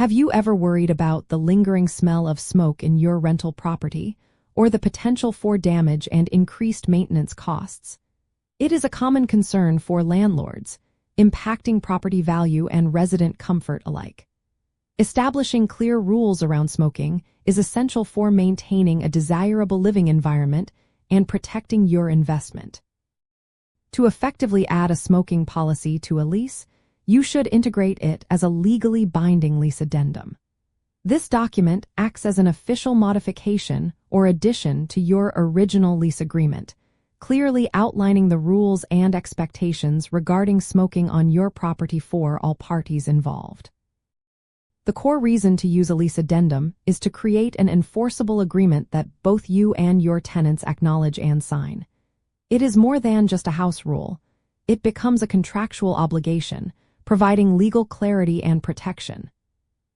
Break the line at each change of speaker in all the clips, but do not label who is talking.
Have you ever worried about the lingering smell of smoke in your rental property, or the potential for damage and increased maintenance costs? It is a common concern for landlords, impacting property value and resident comfort alike. Establishing clear rules around smoking is essential for maintaining a desirable living environment and protecting your investment. To effectively add a smoking policy to a lease, you should integrate it as a legally binding lease addendum. This document acts as an official modification or addition to your original lease agreement, clearly outlining the rules and expectations regarding smoking on your property for all parties involved. The core reason to use a lease addendum is to create an enforceable agreement that both you and your tenants acknowledge and sign. It is more than just a house rule. It becomes a contractual obligation, providing legal clarity and protection.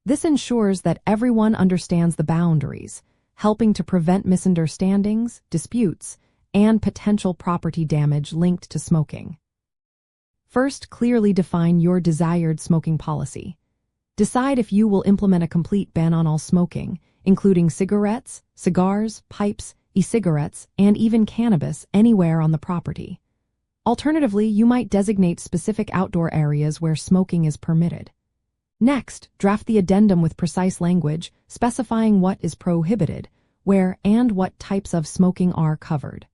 This ensures that everyone understands the boundaries, helping to prevent misunderstandings, disputes, and potential property damage linked to smoking. First, clearly define your desired smoking policy. Decide if you will implement a complete ban on all smoking, including cigarettes, cigars, pipes, e-cigarettes, and even cannabis anywhere on the property. Alternatively, you might designate specific outdoor areas where smoking is permitted. Next, draft the addendum with precise language specifying what is prohibited, where, and what types of smoking are covered.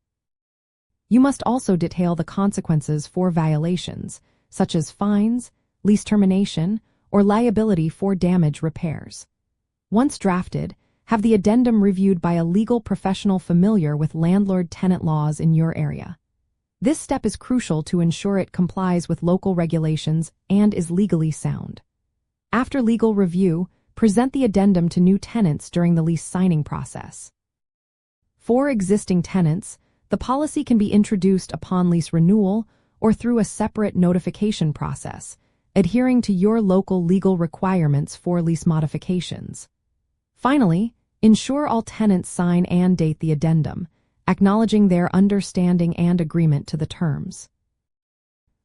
You must also detail the consequences for violations, such as fines, lease termination, or liability for damage repairs. Once drafted, have the addendum reviewed by a legal professional familiar with landlord-tenant laws in your area. This step is crucial to ensure it complies with local regulations and is legally sound. After legal review, present the addendum to new tenants during the lease signing process. For existing tenants, the policy can be introduced upon lease renewal or through a separate notification process, adhering to your local legal requirements for lease modifications. Finally, ensure all tenants sign and date the addendum, acknowledging their understanding and agreement to the terms.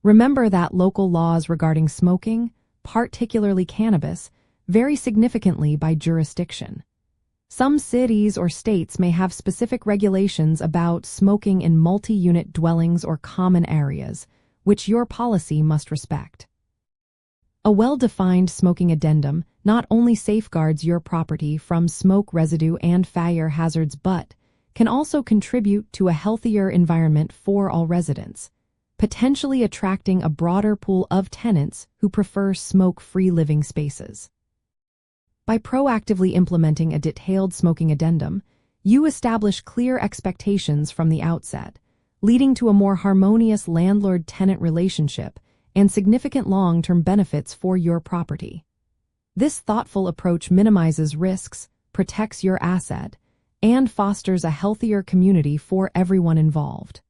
Remember that local laws regarding smoking, particularly cannabis, vary significantly by jurisdiction. Some cities or states may have specific regulations about smoking in multi-unit dwellings or common areas, which your policy must respect. A well-defined smoking addendum not only safeguards your property from smoke residue and fire hazards but can also contribute to a healthier environment for all residents, potentially attracting a broader pool of tenants who prefer smoke-free living spaces. By proactively implementing a detailed smoking addendum, you establish clear expectations from the outset, leading to a more harmonious landlord-tenant relationship and significant long-term benefits for your property. This thoughtful approach minimizes risks, protects your asset, and fosters a healthier community for everyone involved.